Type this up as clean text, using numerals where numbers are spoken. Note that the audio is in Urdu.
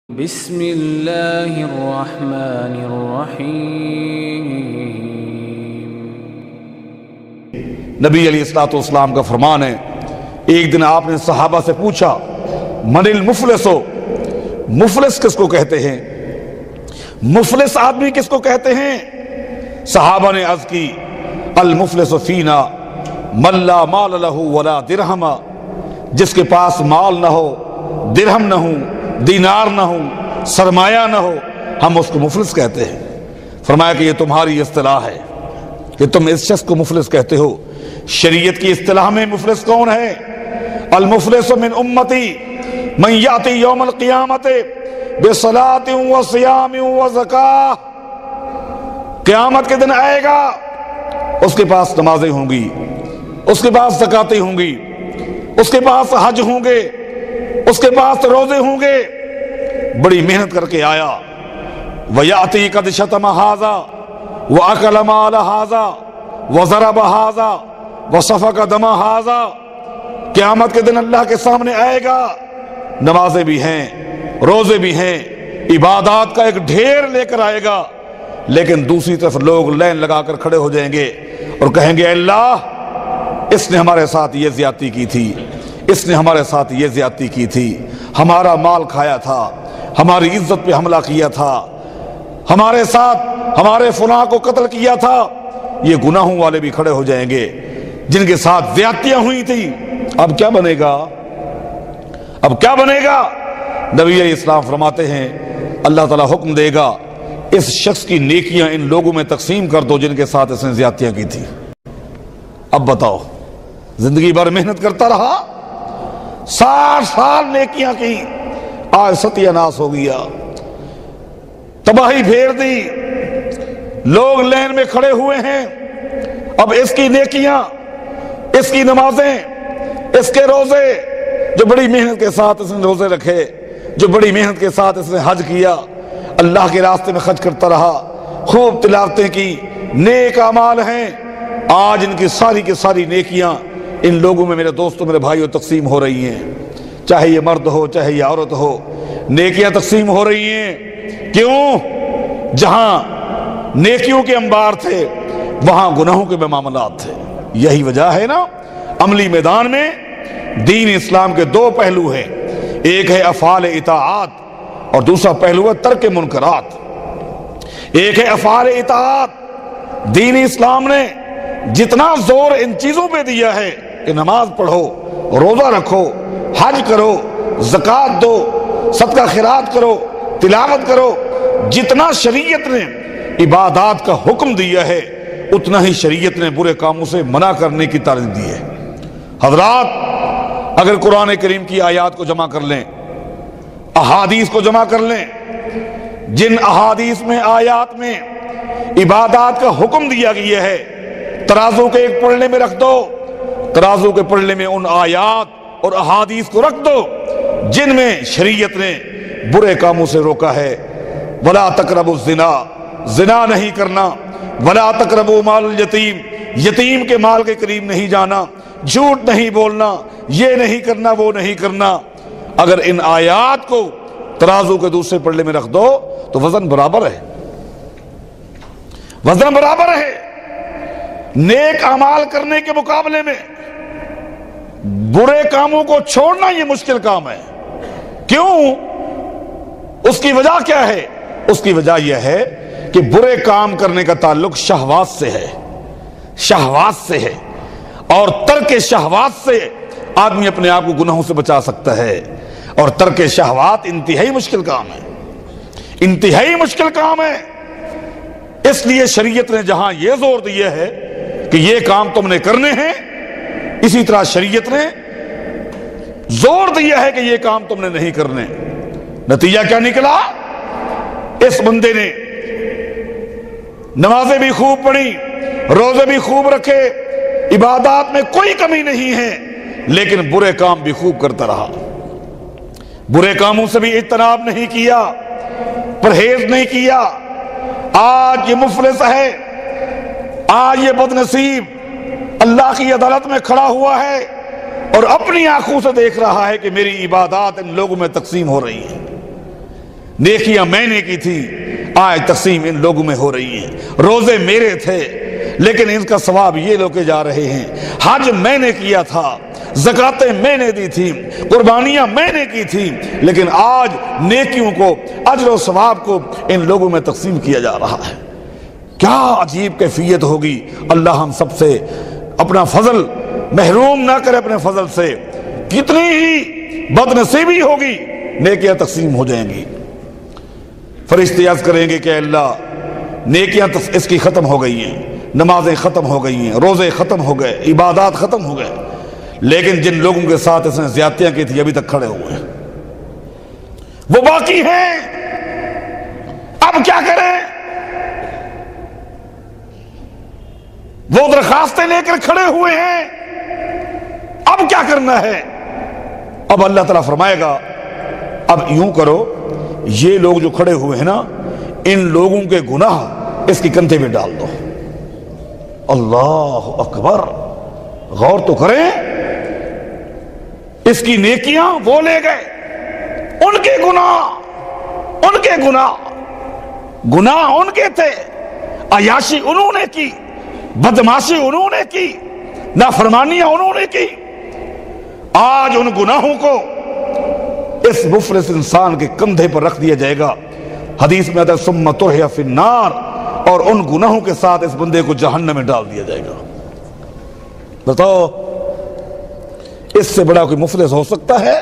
بسم اللہ الرحمن الرحیم۔ نبی علیہ الصلوۃ والسلام کا فرمان ہے، ایک دن آپ نے صحابہ سے پوچھا من المفلس، مفلس کس کو کہتے ہیں؟ مفلس آدمی کس کو کہتے ہیں؟ صحابہ نے عرض کی المفلس فینا من لا مال لہ ولا درہم، جس کے پاس مال نہ ہو، درہم نہ ہو، دینار نہ ہو، سرمایہ نہ ہو، ہم اس کو مفلس کہتے ہیں۔ فرمایا کہ یہ تمہاری اصطلاح ہے کہ تم اس شخص کو مفلس کہتے ہو۔ شریعت کی اصطلاح میں مفلس کون ہے؟ المفلس من امتی من یاتی یوم القیامت بصلاۃ وصیام وزکاۃ، قیامت کے دن آئے گا، اس کے پاس نمازیں ہوں گی، اس کے پاس زکاتیں ہوں گی، اس کے پاس حج ہوں گے، اس کے پاس روزے ہوں گے، بڑی محنت کر کے آیا، وَيَأْتِي قَدْ شَتَمَ هَذَا وَأَكَلَ مَالَ هَذَا وَضَرَبَ هَذَا وَسَفَكَ دَمَ هَذَا، قیامت کے دن اللہ کے سامنے آئے گا، نمازیں بھی ہیں، روزے بھی ہیں، عبادات کا ایک ڈھیر لے کر آئے گا، لیکن دوسری طرف لوگ لائن لگا کر کھڑے ہو جائیں گے اور کہیں گے اللہ اس نے ہمارے ساتھ یہ زیادتی کی تھی، اس نے ہمارے ساتھ یہ زیادتی کی تھی، ہمارا مال کھایا تھا، ہماری عزت پہ حملہ کیا تھا، ہمارے ساتھ ہمارے فلاں کو قتل کیا تھا۔ یہ گناہوں والے بھی کھڑے ہو جائیں گے جن کے ساتھ زیادتیاں ہوئی تھی۔ اب کیا بنے گا؟ اب کیا بنے گا؟ نبی علیہ السلام فرماتے ہیں اللہ تعالیٰ حکم دے گا اس شخص کی نیکیاں ان لوگوں میں تقسیم کر دو جن کے ساتھ اس نے زیادتیاں کی تھی۔ اب بتاؤ، زندگی بھر محنت کرتا رہا، 60 سال نیکیاں کی، آج ستیہ ناس ہو گیا، تباہی پھیر دی، لوگ لین میں کھڑے ہوئے ہیں، اب اس کی نیکیاں، اس کی نمازیں، اس کے روزے، جو بڑی محنت کے ساتھ اس نے روزے رکھے، جو بڑی محنت کے ساتھ اس نے حج کیا، اللہ کے راستے میں خرچ کرتا رہا، خوب تلاوتیں کی، نیک اعمال ہیں، آج ان کی ساری نیکیاں ان لوگوں میں، میرے دوستوں، میرے بھائیوں، تقسیم ہو رہی ہیں، چاہے یہ مرد ہو چاہے یہ عورت ہو، نیکیاں تقسیم ہو رہی ہیں۔ کیوں؟ جہاں نیکیوں کے انبار تھے وہاں گناہوں کے معاملات تھے۔ یہی وجہ ہے نا، عملی میدان میں دین اسلام کے دو پہلو ہیں، ایک ہے افعال اطاعت اور دوسرا پہلو ہے ترک منکرات۔ ایک ہے افعال اطاعت، دین اسلام نے جتنا زور ان چیزوں پہ دیا ہے کہ نماز پڑھو، روزہ رکھو، حج کرو، زکوٰۃ دو، صدقہ خیرات کرو، تلاوت کرو، جتنا شریعت نے عبادات کا حکم دیا ہے اتنا ہی شریعت نے برے کاموں سے منع کرنے کی تعلیم دی ہے۔ حضرات، اگر قرآن کریم کی آیات کو جمع کر لیں، احادیث کو جمع کر لیں، جن احادیث میں، آیات میں عبادات کا حکم دیا گیا ہے، ترازو کے ایک پلڑے میں رکھ دو، ترازو کے پلڑے میں ان آیات اور احادیث کو رکھ دو جن میں شریعت نے برے کاموں سے روکا ہے۔ وَلَا تَقْرَبُوا الزِّنَا، زنا نہیں کرنا، وَلَا تَقْرَبُوا مَالَ الْيَتِيمِ، یتیم کے مال کے قریب نہیں جانا، جھوٹ نہیں بولنا، یہ نہیں کرنا، وہ نہیں کرنا۔ اگر ان آیات کو ترازو کے دوسرے پلڑے میں رکھ دو تو وزن برابر ہے، وزن برابر ہے۔ نیک اعمال کرنے کے مقابلے میں برے کاموں کو چھوڑنا یہ مشکل کام ہے۔ کیوں؟ اس کی وجہ کیا ہے؟ اس کی وجہ یہ ہے کہ برے کام کرنے کا تعلق شہوات سے ہے، شہوات سے ہے، اور ترک شہوات سے آدمی اپنے آپ کو گناہوں سے بچا سکتا ہے، اور ترک شہوات انتہائی مشکل کام ہے، انتہائی مشکل کام ہے۔ اس لیے شریعت نے جہاں یہ زور دیا ہے کہ یہ کام تم نے کرنے ہیں، اسی طرح شریعت نے زور دیا ہے کہ یہ کام تم نے نہیں کرنے۔ نتیجہ کیا نکلا؟ اس بندے نے نمازیں بھی خوب پڑھی، روزے بھی خوب رکھے، عبادات میں کوئی کمی نہیں ہے، لیکن برے کام بھی خوب کرتا رہا، برے کاموں سے بھی اجتناب نہیں کیا، پرہیز نہیں کیا۔ آج یہ مفلس ہے، آج یہ بد نصیب اللہ کی عدالت میں کھڑا ہوا ہے اور اپنی آنکھوں سے دیکھ رہا ہے کہ میری عبادات ان لوگوں میں تقسیم ہو رہی ہیں۔ نیکیاں میں نے کی تھی، آج تقسیم ان لوگوں میں ہو رہی ہیں۔ روزے میرے تھے لیکن ان کا ثواب یہ لوگ جا رہے ہیں۔ حج میں نے کیا تھا، زکاتیں میں نے دی تھی، قربانیاں میں نے کی تھی، لیکن آج نیکیوں کو، اجر و ثواب کو ان لوگوں میں تقسیم کیا جا رہا ہے۔ کیا عجیب کیفیت ہوگی۔ اللہ ہم سب سے اپنا فضل محروم نہ کرے، اپنے فضل سے کتنی ہی بد نصیبی ہوگی، نیکیاں تقسیم ہو جائیں گی۔ فرشتے عرض کریں گے کہ اللہ نیکیاں اس کی ختم ہو گئی ہیں، نمازیں ختم ہو گئی ہیں، روزے ختم ہو گئے، عبادات ختم ہو گئے، لیکن جن لوگوں کے ساتھ اس نے زیادتیاں کی تھی ابھی تک کھڑے ہوئے ہیں، وہ باقی ہیں۔ اب کیا کریں؟ وہ درخواستیں لے کر کھڑے ہوئے ہیں، اب کیا کرنا ہے؟ اب اللہ تعالیٰ فرمائے گا اب یوں کرو، یہ لوگ جو کھڑے ہوئے ہیں نا، ان لوگوں کے گناہ اس کی کندھے میں ڈال دو۔ اللہ اکبر، غور تو کریں، اس کی نیکیاں وہ لے گئے، ان کے گناہ ان کے تھے، عیاشی انہوں نے کی، بدماشی انہوں نے کی، نافرمانیاں انہوں نے کی۔ آج ان گناہوں کو اس مفلس انسان کے کندھے پر رکھ دیا جائے گا۔ حدیث میں آتا ہے ثم طرح فی النار، اور ان گناہوں کے ساتھ اس بندے کو جہنم میں ڈال دیا جائے گا۔ بتاؤ اس سے بڑا کوئی مفلس ہو سکتا ہے؟